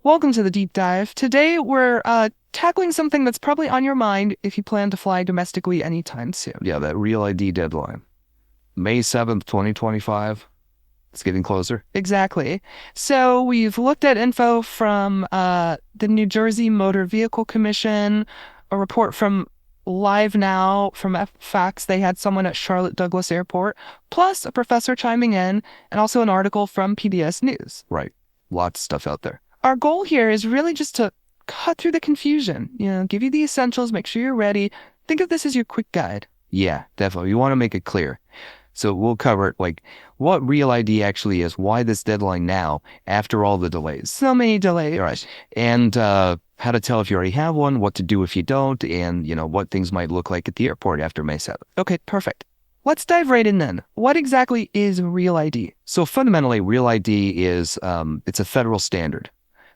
Welcome to the deep dive. Today we're tackling something that's probably on your mind if you plan to fly domestically anytime soon. Yeah, that real ID deadline. May 7th, 2025. It's getting closer. Exactly. So we've looked at info from the New Jersey Motor Vehicle Commission, a report from Live Now from Facts. They had someone at Charlotte Douglas Airport, plus a professor chiming in, and also an article from PBS News. Right. Lots of stuff out there. Our goal here is really just to cut through the confusion, give you the essentials, make sure you're ready. Think of this as your quick guide. Yeah, definitely. You want to make it clear. So we'll cover like what real ID actually is, why this deadline now after all the delays. So many delays. Right. And how to tell if you already have one, what to do if you don't, and what things might look like at the airport after May 7th. Okay, perfect. Let's dive right in then. What exactly is real ID? So fundamentally, real ID is it's a federal standard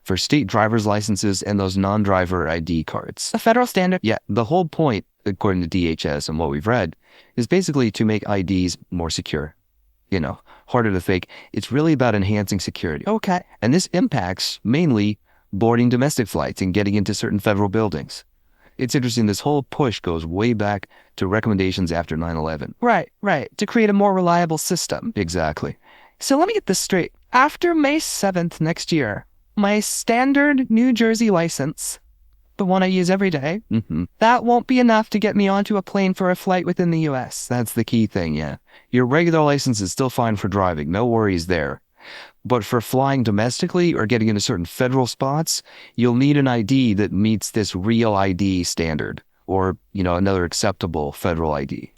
for state driver's licenses and those non-driver ID cards. A federal standard? Yeah, the whole point, according to DHS and what we've read, is basically to make IDs more secure. Harder to fake. It's really about enhancing security. Okay. And this impacts mainly boarding domestic flights and getting into certain federal buildings. It's interesting, this whole push goes way back to recommendations after 9/11. Right. To create a more reliable system. Exactly. So let me get this straight. After May 7th next year, my standard New Jersey license, the one I use every day, that won't be enough to get me onto a plane for a flight within the U.S. That's the key thing, yeah. Your regular license is still fine for driving, no worries there. But for flying domestically or getting into certain federal spots, you'll need an ID that meets this real ID standard or, another acceptable federal ID.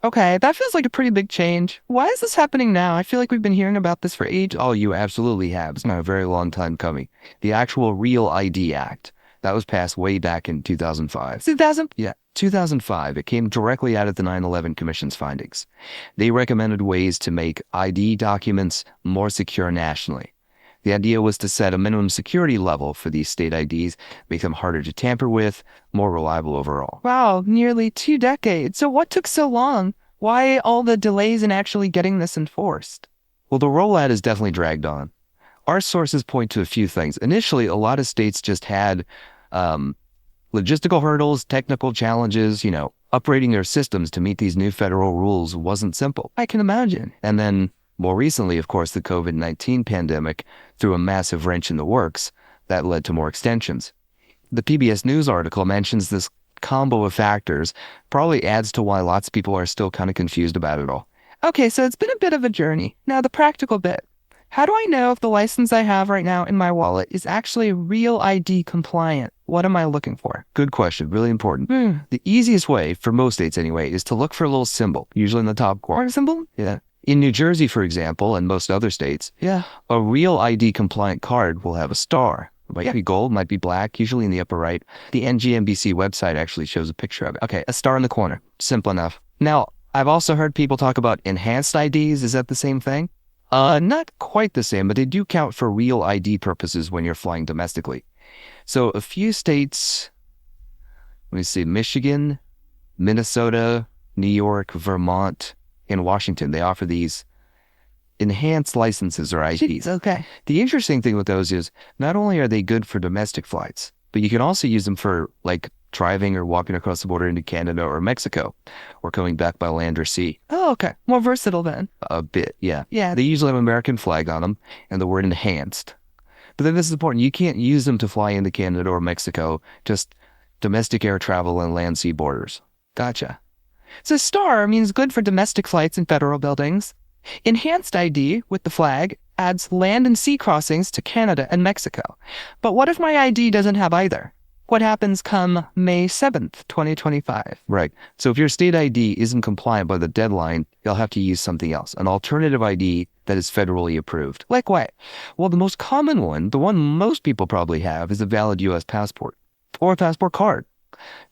Okay, that feels like a pretty big change. Why is this happening now? I feel like we've been hearing about this for ages. Oh, you absolutely have. It's not a very long time coming. The actual Real ID Act, that was passed way back in 2005. 2000? Yeah, 2005. It came directly out of the 9/11 Commission's findings. They recommended ways to make ID documents more secure nationally. The idea was to set a minimum security level for these state IDs, make them harder to tamper with, more reliable overall. Wow, nearly 2 decades. So what took so long? Why all the delays in actually getting this enforced? Well, the rollout is definitely dragged on. Our sources point to a few things. Initially, a lot of states just had logistical hurdles, technical challenges, upgrading their systems to meet these new federal rules wasn't simple. I can imagine. And then more recently, of course, the COVID-19 pandemic threw a massive wrench in the works that led to more extensions. The PBS News article mentions this combo of factors probably adds to why lots of people are still kind of confused about it all. Okay, so it's been a bit of a journey. Now, the practical bit. How do I know if the license I have right now in my wallet is actually real ID compliant? What am I looking for? Good question. Really important. The easiest way, for most states anyway, is to look for a little symbol, usually in the top corner. Symbol? Yeah. In New Jersey, for example, and most other states, a real ID compliant card will have a star. It might be gold, might be black, usually in the upper right. The NGMBC website actually shows a picture of it. Okay, a star in the corner. Simple enough. Now, I've also heard people talk about enhanced IDs. Is that the same thing? Not quite the same, but they do count for real ID purposes when you're flying domestically. So a few states, let me see, Michigan, Minnesota, New York, Vermont, and Washington, they offer these enhanced licenses or IDs. Okay. The interesting thing with those is not only are they good for domestic flights, but you can also use them for like driving or walking across the border into Canada or Mexico or coming back by land or sea. Oh, okay. More versatile then. A bit, yeah. Yeah. They usually have an American flag on them and the word enhanced. But then this is important. You can't use them to fly into Canada or Mexico, just domestic air travel and land sea borders. Gotcha. So star means good for domestic flights in federal buildings. Enhanced ID with the flag adds land and sea crossings to Canada and Mexico. But what if my ID doesn't have either? What happens come May 7th, 2025? Right. So if your state ID isn't compliant by the deadline, you'll have to use something else, an alternative ID that is federally approved. Like what? Well, the most common one, the one most people probably have, is a valid U.S. passport or a passport card.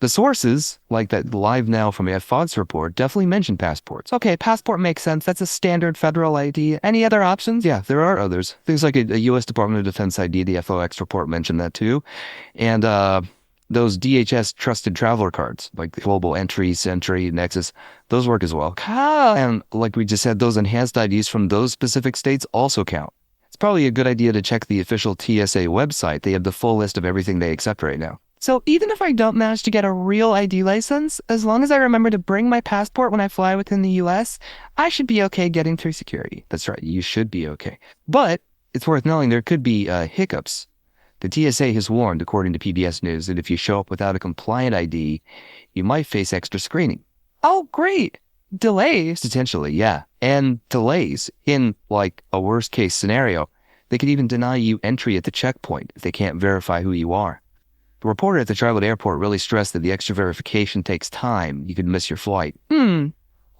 The sources, like that Live Now from FOD's report, definitely mention passports. Okay, passport makes sense. That's a standard federal ID. Any other options? Yeah, there are others. Things like a U.S. Department of Defense ID, the FOX report mentioned that too. And those DHS trusted traveler cards, like the Global Entry, Sentry, Nexus, those work as well. How? And like we just said, those enhanced IDs from those specific states also count. It's probably a good idea to check the official TSA website. They have the full list of everything they accept right now. So even if I don't manage to get a real ID license, as long as I remember to bring my passport when I fly within the US, I should be okay getting through security. That's right. You should be okay. But it's worth knowing there could be hiccups. The TSA has warned, according to PBS News, that if you show up without a compliant ID, you might face extra screening. Oh, great. Delays. Potentially, yeah. And delays. In, like, a worst case scenario, they could even deny you entry at the checkpoint if they can't verify who you are. The reporter at the Charlotte airport really stressed that the extra verification takes time. You could miss your flight.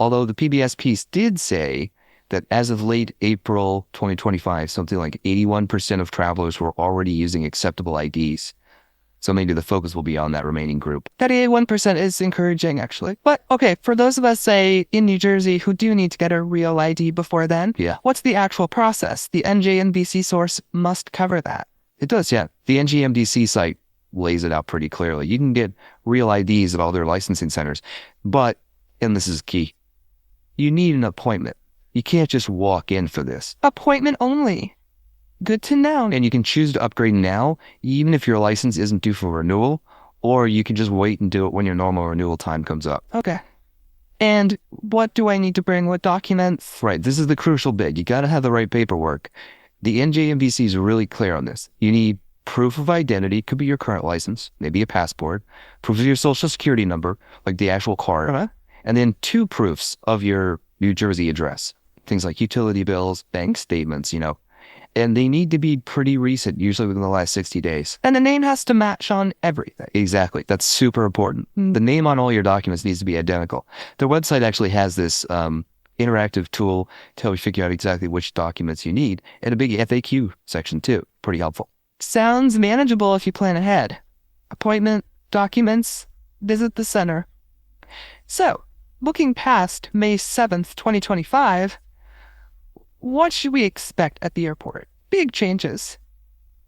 Although the PBS piece did say that as of late April 2025, something like 81% of travelers were already using acceptable IDs. So maybe the focus will be on that remaining group. That 81% is encouraging, actually. But okay, for those of us, say, in New Jersey who do need to get a real ID before then, Yeah. what's the actual process? The NJNBC source must cover that. It does, yeah. The NGMDC site lays it out pretty clearly. You can get real IDs at all their licensing centers, but, and this is key, you need an appointment. You can't just walk in for this. Appointment only. Good to know. And you can choose to upgrade now, even if your license isn't due for renewal, or you can just wait and do it when your normal renewal time comes up. Okay. And what do I need to bring? What documents? Right, this is the crucial bit. You gotta have the right paperwork. The NJMVC is really clear on this. You need proof of identity, could be your current license, maybe a passport, proof of your social security number, like the actual card, and then 2 proofs of your New Jersey address. Things like utility bills, bank statements, and they need to be pretty recent, usually within the last 60 days. And the name has to match on everything. Exactly. That's super important. The name on all your documents needs to be identical. Their website actually has this interactive tool to help you figure out exactly which documents you need, and a big FAQ section too. Pretty helpful. Sounds manageable if you plan ahead. Appointment, documents, visit the center. So, looking past May 7th, 2025, what should we expect at the airport? Big changes.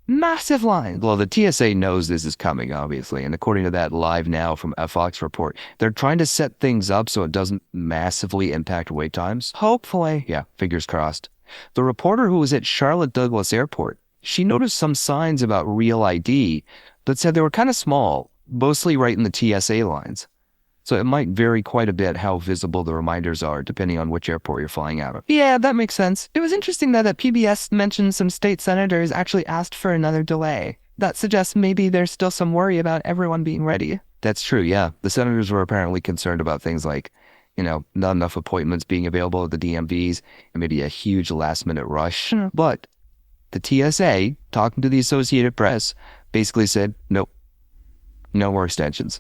Massive lines. Well, the TSA knows this is coming, obviously, and according to that Live Now from FX report, they're trying to set things up so it doesn't massively impact wait times. Hopefully. Yeah, fingers crossed. The reporter who was at Charlotte Douglas Airport, she noticed some signs about real ID, but said they were kind of small, mostly right in the TSA lines. So it might vary quite a bit how visible the reminders are, depending on which airport you're flying out of. Yeah, that makes sense. It was interesting that PBS mentioned some state senators actually asked for another delay. That suggests maybe there's still some worry about everyone being ready. That's true, yeah. The senators were apparently concerned about things like, not enough appointments being available at the DMVs, and maybe a huge last-minute rush. But the TSA, talking to the Associated Press, basically said, nope, no more extensions.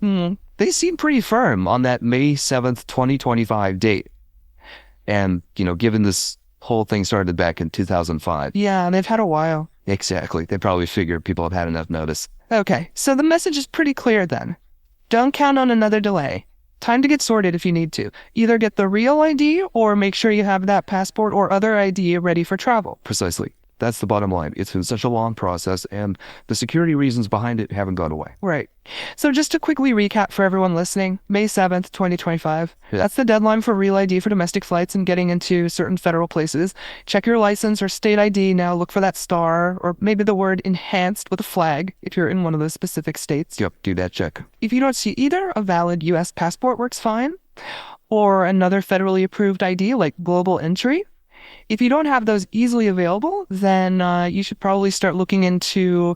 They seem pretty firm on that May 7th, 2025 date. And, given this whole thing started back in 2005. Yeah, they've had a while. Exactly. They probably figured people have had enough notice. Okay, so the message is pretty clear then. Don't count on another delay. Time to get sorted if you need to. Either get the real ID or make sure you have that passport or other ID ready for travel. Precisely. That's the bottom line. It's been such a long process, and the security reasons behind it haven't gone away. Right. So just to quickly recap for everyone listening, May 7th, 2025. That's the deadline for real ID for domestic flights and getting into certain federal places. Check your license or state ID now. Look for that star or maybe the word enhanced with a flag if you're in one of those specific states. Yep, do that check. If you don't see either, a valid U.S. passport works fine, or another federally approved ID like global entry. If you don't have those easily available, then you should probably start looking into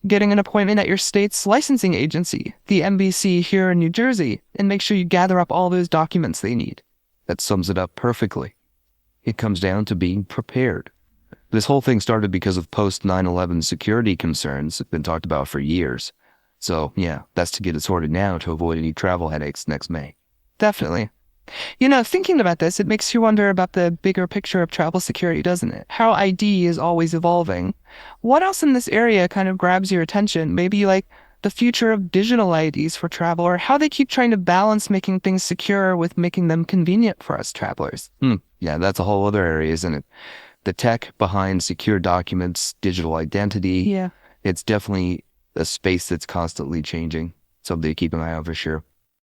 getting an appointment at your state's licensing agency, the NBC here in New Jersey, and make sure you gather up all those documents they need. That sums it up perfectly. It comes down to being prepared. This whole thing started because of post-9/11 security concerns that have been talked about for years. So, yeah, that's to get it sorted now to avoid any travel headaches next May. Definitely. Thinking about this, it makes you wonder about the bigger picture of travel security, doesn't it? How ID is always evolving. What else in this area kind of grabs your attention? Maybe like the future of digital IDs for travel, or how they keep trying to balance making things secure with making them convenient for us travelers. Yeah, that's a whole other area, isn't it? The tech behind secure documents, digital identity. Yeah. It's definitely a space that's constantly changing. Something to keep an eye on for sure.